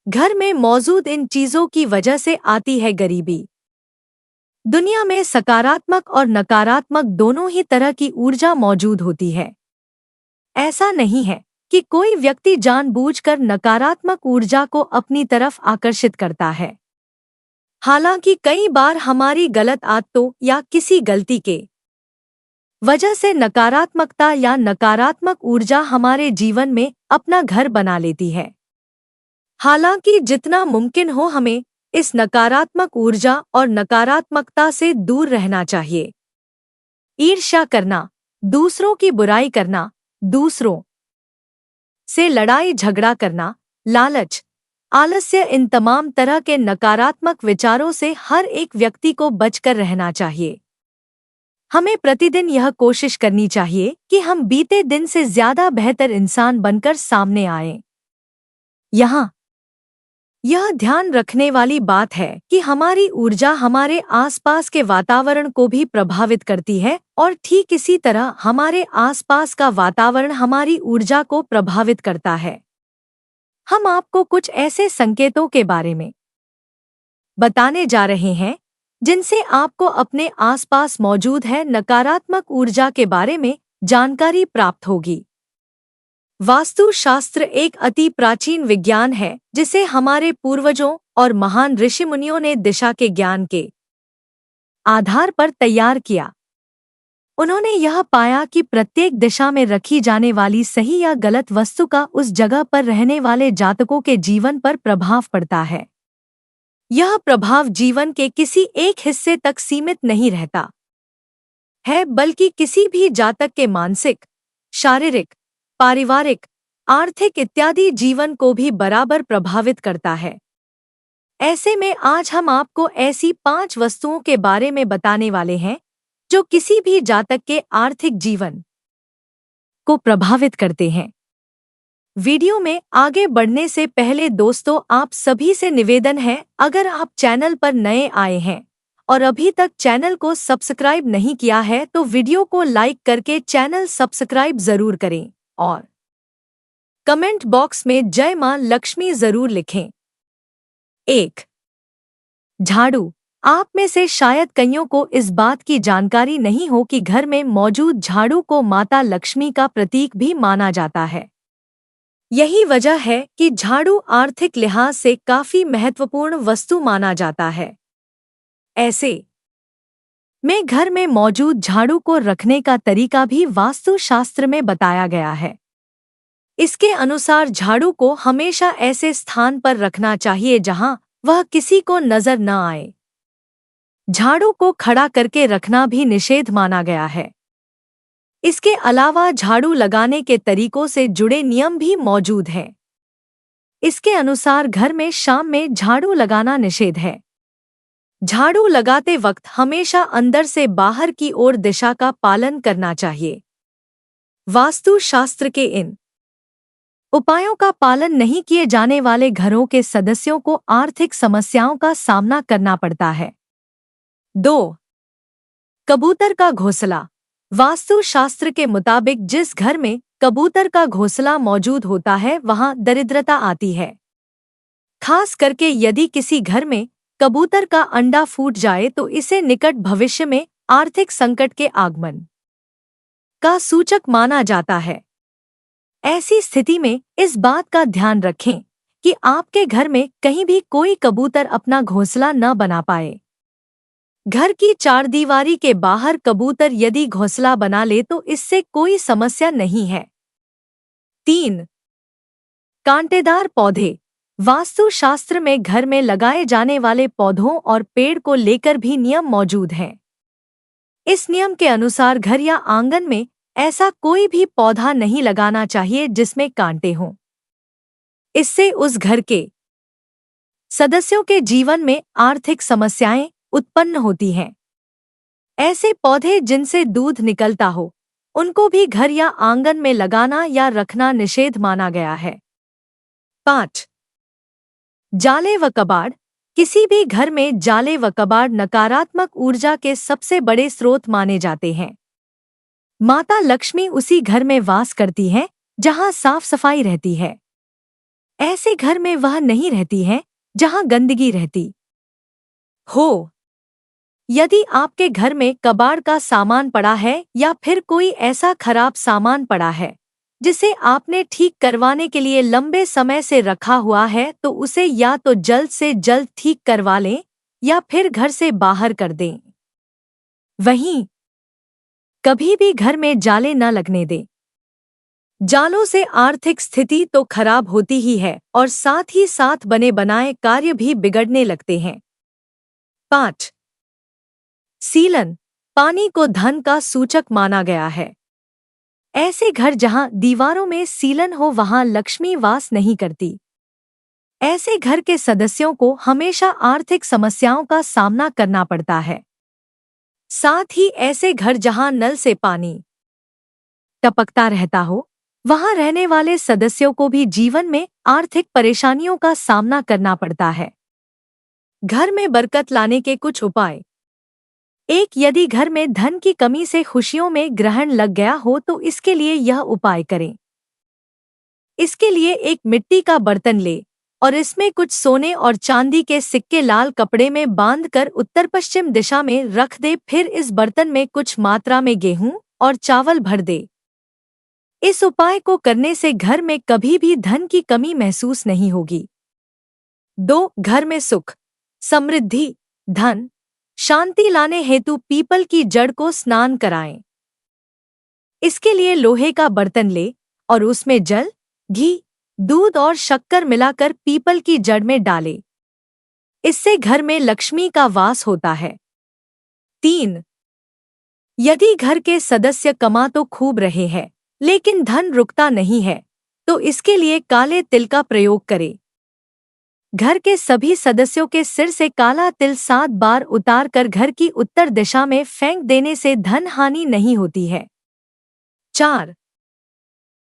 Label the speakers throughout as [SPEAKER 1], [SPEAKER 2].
[SPEAKER 1] घर में मौजूद इन चीजों की वजह से आती है गरीबी। दुनिया में सकारात्मक और नकारात्मक दोनों ही तरह की ऊर्जा मौजूद होती है। ऐसा नहीं है कि कोई व्यक्ति जानबूझकर नकारात्मक ऊर्जा को अपनी तरफ आकर्षित करता है। हालांकि कई बार हमारी गलत आदतों या किसी गलती के वजह से नकारात्मकता या नकारात्मक ऊर्जा हमारे जीवन में अपना घर बना लेती है। हालांकि जितना मुमकिन हो हमें इस नकारात्मक ऊर्जा और नकारात्मकता से दूर रहना चाहिए। ईर्ष्या करना, दूसरों की बुराई करना, दूसरों से लड़ाई झगड़ा करना, लालच, आलस्य, इन तमाम तरह के नकारात्मक विचारों से हर एक व्यक्ति को बचकर रहना चाहिए। हमें प्रतिदिन यह कोशिश करनी चाहिए कि हम बीते दिन से ज्यादा बेहतर इंसान बनकर सामने आएं। यहाँ यह ध्यान रखने वाली बात है कि हमारी ऊर्जा हमारे आसपास के वातावरण को भी प्रभावित करती है और ठीक इसी तरह हमारे आसपास का वातावरण हमारी ऊर्जा को प्रभावित करता है। हम आपको कुछ ऐसे संकेतों के बारे में बताने जा रहे हैं जिनसे आपको अपने आसपास मौजूद है नकारात्मक ऊर्जा के बारे में जानकारी प्राप्त होगी। वास्तुशास्त्र एक अति प्राचीन विज्ञान है जिसे हमारे पूर्वजों और महान ऋषिमुनियों ने दिशा के ज्ञान के आधार पर तैयार किया। उन्होंने यह पाया कि प्रत्येक दिशा में रखी जाने वाली सही या गलत वस्तु का उस जगह पर रहने वाले जातकों के जीवन पर प्रभाव पड़ता है। यह प्रभाव जीवन के किसी एक हिस्से तक सीमित नहीं रहता है, बल्कि किसी भी जातक के मानसिक, शारीरिक, पारिवारिक, आर्थिक इत्यादि जीवन को भी बराबर प्रभावित करता है। ऐसे में आज हम आपको ऐसी 5 वस्तुओं के बारे में बताने वाले हैं जो किसी भी जातक के आर्थिक जीवन को प्रभावित करते हैं। वीडियो में आगे बढ़ने से पहले दोस्तों, आप सभी से निवेदन है, अगर आप चैनल पर नए आए हैं और अभी तक चैनल को सब्सक्राइब नहीं किया है तो वीडियो को लाइक करके चैनल सब्सक्राइब जरूर करें और कमेंट बॉक्स में जय मां लक्ष्मी जरूर लिखें। 1. झाड़ू। आप में से शायद कईयों को इस बात की जानकारी नहीं हो कि घर में मौजूद झाड़ू को माता लक्ष्मी का प्रतीक भी माना जाता है। यही वजह है कि झाड़ू आर्थिक लिहाज से काफी महत्वपूर्ण वस्तु माना जाता है। ऐसे में घर में मौजूद झाड़ू को रखने का तरीका भी वास्तुशास्त्र में बताया गया है। इसके अनुसार झाड़ू को हमेशा ऐसे स्थान पर रखना चाहिए जहां वह किसी को नजर न आए। झाड़ू को खड़ा करके रखना भी निषेध माना गया है। इसके अलावा झाड़ू लगाने के तरीकों से जुड़े नियम भी मौजूद हैं। इसके अनुसार घर में शाम में झाड़ू लगाना निषेध है। झाड़ू लगाते वक्त हमेशा अंदर से बाहर की ओर दिशा का पालन करना चाहिए। वास्तुशास्त्र के इन उपायों का पालन नहीं किए जाने वाले घरों के सदस्यों को आर्थिक समस्याओं का सामना करना पड़ता है। 2. कबूतर का घोंसला। वास्तुशास्त्र के मुताबिक जिस घर में कबूतर का घोंसला मौजूद होता है वहां दरिद्रता आती है। खास करके यदि किसी घर में कबूतर का अंडा फूट जाए तो इसे निकट भविष्य में आर्थिक संकट के आगमन का सूचक माना जाता है। ऐसी स्थिति में इस बात का ध्यान रखें कि आपके घर में कहीं भी कोई कबूतर अपना घोंसला न बना पाए। घर की चारदीवारी के बाहर कबूतर यदि घोंसला बना ले तो इससे कोई समस्या नहीं है। 3. कांटेदार पौधे। वास्तुशास्त्र में घर में लगाए जाने वाले पौधों और पेड़ को लेकर भी नियम मौजूद हैं। इस नियम के अनुसार घर या आंगन में ऐसा कोई भी पौधा नहीं लगाना चाहिए जिसमें कांटे हों। इससे उस घर के सदस्यों के जीवन में आर्थिक समस्याएं उत्पन्न होती हैं। ऐसे पौधे जिनसे दूध निकलता हो उनको भी घर या आंगन में लगाना या रखना निषेध माना गया है। 5. जाले व कबाड़। किसी भी घर में जाले व कबाड़ नकारात्मक ऊर्जा के सबसे बड़े स्रोत माने जाते हैं। माता लक्ष्मी उसी घर में वास करती हैं जहां साफ सफाई रहती है। ऐसे घर में वह नहीं रहती हैं जहां गंदगी रहती हो। यदि आपके घर में कबाड़ का सामान पड़ा है या फिर कोई ऐसा खराब सामान पड़ा है जिसे आपने ठीक करवाने के लिए लंबे समय से रखा हुआ है, तो उसे या तो जल्द से जल्द ठीक करवा लें या फिर घर से बाहर कर दें। वहीं कभी भी घर में जाले न लगने दें। जालों से आर्थिक स्थिति तो खराब होती ही है और साथ ही साथ बने बनाए कार्य भी बिगड़ने लगते हैं। 5. सीलन, पानी को धन का सूचक माना गया है। ऐसे घर जहां दीवारों में सीलन हो वहां लक्ष्मी वास नहीं करती। ऐसे घर के सदस्यों को हमेशा आर्थिक समस्याओं का सामना करना पड़ता है। साथ ही ऐसे घर जहां नल से पानी टपकता रहता हो, वहां रहने वाले सदस्यों को भी जीवन में आर्थिक परेशानियों का सामना करना पड़ता है। घर में बरकत लाने के कुछ उपाय। 1. यदि घर में धन की कमी से खुशियों में ग्रहण लग गया हो तो इसके लिए यह उपाय करें। इसके लिए एक मिट्टी का बर्तन ले और इसमें कुछ सोने और चांदी के सिक्के लाल कपड़े में बांधकर उत्तर पश्चिम दिशा में रख दे। फिर इस बर्तन में कुछ मात्रा में गेहूं और चावल भर दे। इस उपाय को करने से घर में कभी भी धन की कमी महसूस नहीं होगी। 2. घर में सुख, समृद्धि, धन, शांति लाने हेतु पीपल की जड़ को स्नान कराएं। इसके लिए लोहे का बर्तन ले और उसमें जल, घी, दूध और शक्कर मिलाकर पीपल की जड़ में डाले। इससे घर में लक्ष्मी का वास होता है। 3. यदि घर के सदस्य कमा तो खूब रहे हैं लेकिन धन रुकता नहीं है तो इसके लिए काले तिल का प्रयोग करें। घर के सभी सदस्यों के सिर से काला तिल 7 बार उतार कर घर की उत्तर दिशा में फेंक देने से धन हानि नहीं होती है। 4.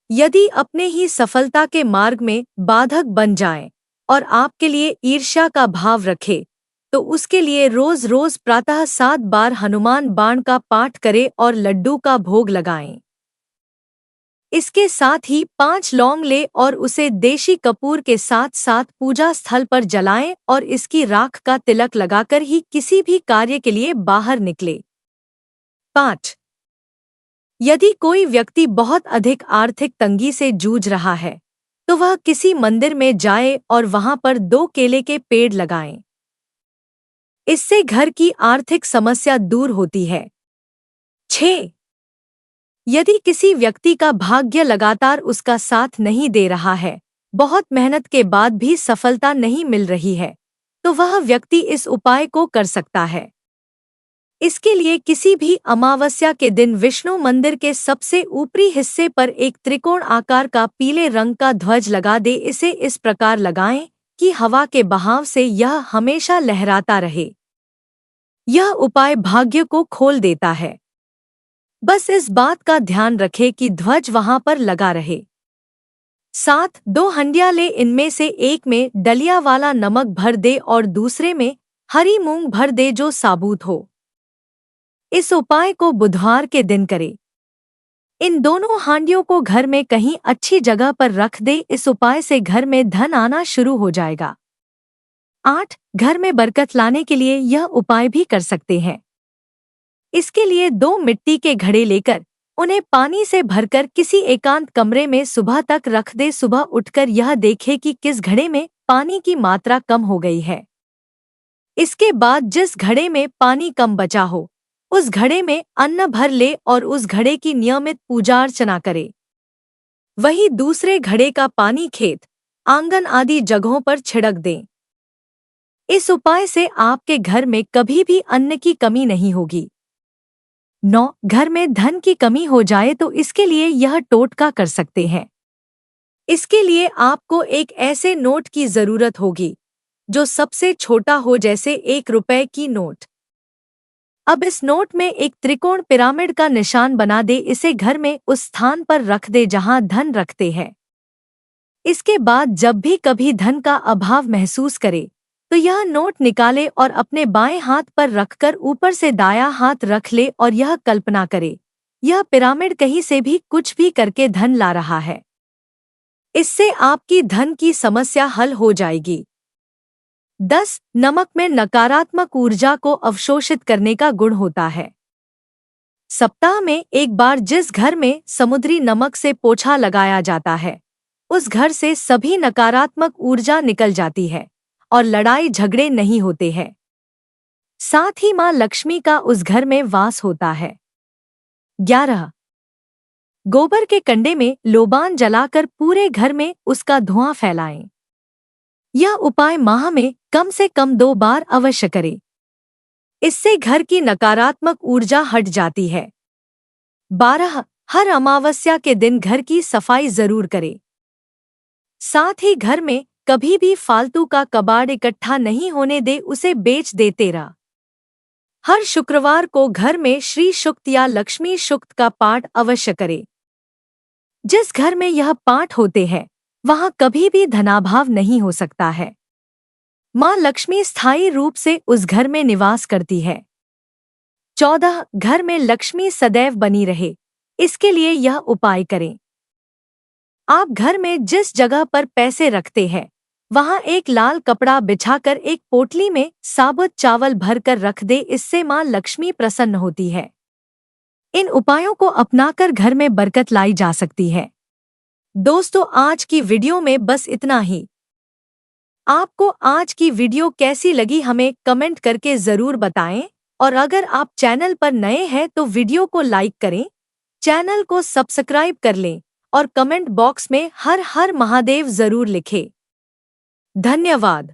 [SPEAKER 1] यदि अपने ही सफलता के मार्ग में बाधक बन जाएं और आपके लिए ईर्ष्या का भाव रखे तो उसके लिए रोज रोज प्रातः 7 बार हनुमान बाण का पाठ करें और लड्डू का भोग लगाएं। इसके साथ ही 5 लौंग ले और उसे देशी कपूर के साथ साथ पूजा स्थल पर जलाएं और इसकी राख का तिलक लगाकर ही किसी भी कार्य के लिए बाहर निकले। 5. यदि कोई व्यक्ति बहुत अधिक आर्थिक तंगी से जूझ रहा है तो वह किसी मंदिर में जाए और वहां पर 2 केले के पेड़ लगाएं। इससे घर की आर्थिक समस्या दूर होती है। 6. यदि किसी व्यक्ति का भाग्य लगातार उसका साथ नहीं दे रहा है, बहुत मेहनत के बाद भी सफलता नहीं मिल रही है, तो वह व्यक्ति इस उपाय को कर सकता है। इसके लिए किसी भी अमावस्या के दिन विष्णु मंदिर के सबसे ऊपरी हिस्से पर एक त्रिकोण आकार का पीले रंग का ध्वज लगा दे। इसे इस प्रकार लगाएं कि हवा के बहाव से यह हमेशा लहराता रहे। यह उपाय भाग्य को खोल देता है। बस इस बात का ध्यान रखें कि ध्वज वहां पर लगा रहे। 7. 2 हंडिया ले, इनमें से एक में डलिया वाला नमक भर दे और दूसरे में हरी मूंग भर दे जो साबुत हो। इस उपाय को बुधवार के दिन करें। इन दोनों हांडियों को घर में कहीं अच्छी जगह पर रख दे। इस उपाय से घर में धन आना शुरू हो जाएगा। 8. घर में बरकत लाने के लिए यह उपाय भी कर सकते हैं। इसके लिए 2 मिट्टी के घड़े लेकर उन्हें पानी से भरकर किसी एकांत कमरे में सुबह तक रख दे। सुबह उठकर यह देखे कि किस घड़े में पानी की मात्रा कम हो गई है। इसके बाद जिस घड़े में पानी कम बचा हो उस घड़े में अन्न भर ले और उस घड़े की नियमित पूजा अर्चना करे। वही दूसरे घड़े का पानी खेत, आंगन आदि जगहों पर छिड़क दें। इस उपाय से आपके घर में कभी भी अन्न की कमी नहीं होगी। 9. घर में धन की कमी हो जाए तो इसके लिए यह टोटका कर सकते हैं। इसके लिए आपको एक ऐसे नोट की जरूरत होगी जो सबसे छोटा हो, जैसे 1 रुपए की नोट। अब इस नोट में एक त्रिकोण पिरामिड का निशान बना दे। इसे घर में उस स्थान पर रख दे जहां धन रखते हैं। इसके बाद जब भी कभी धन का अभाव महसूस करे तो यह नोट निकाले और अपने बाएं हाथ पर रखकर ऊपर से दायां हाथ रख ले और यह कल्पना करे यह पिरामिड कहीं से भी कुछ भी करके धन ला रहा है। इससे आपकी धन की समस्या हल हो जाएगी। 10. नमक में नकारात्मक ऊर्जा को अवशोषित करने का गुण होता है। सप्ताह में एक बार जिस घर में समुद्री नमक से पोछा लगाया जाता है, उस घर से सभी नकारात्मक ऊर्जा निकल जाती है और लड़ाई झगड़े नहीं होते हैं। साथ ही मां लक्ष्मी का उस घर में वास होता है। 11. गोबर के कंडे में लोबान जलाकर पूरे घर में उसका धुआं फैलाएं। यह उपाय माह में कम से कम 2 बार अवश्य करें। इससे घर की नकारात्मक ऊर्जा हट जाती है। 12. हर अमावस्या के दिन घर की सफाई जरूर करें। साथ ही घर में कभी भी फालतू का कबाड़ इकट्ठा नहीं होने दे, उसे बेच दे। 13. हर शुक्रवार को घर में श्री सूक्त या लक्ष्मी सूक्त का पाठ अवश्य करें। जिस घर में यह पाठ होते हैं वहां कभी भी धनाभाव नहीं हो सकता है। मां लक्ष्मी स्थायी रूप से उस घर में निवास करती है। 14. घर में लक्ष्मी सदैव बनी रहे, इसके लिए यह उपाय करें। आप घर में जिस जगह पर पैसे रखते हैं वहां एक लाल कपड़ा बिछाकर एक पोटली में साबुत चावल भरकर रख दे, इससे मां लक्ष्मी प्रसन्न होती है। इन उपायों को अपनाकर घर में बरकत लाई जा सकती है। दोस्तों, आज की वीडियो में बस इतना ही। आपको आज की वीडियो कैसी लगी हमें कमेंट करके जरूर बताएं, और अगर आप चैनल पर नए हैं तो वीडियो को लाइक करें, चैनल को सब्सक्राइब कर लें और कमेंट बॉक्स में हर हर महादेव जरूर लिखें। धन्यवाद।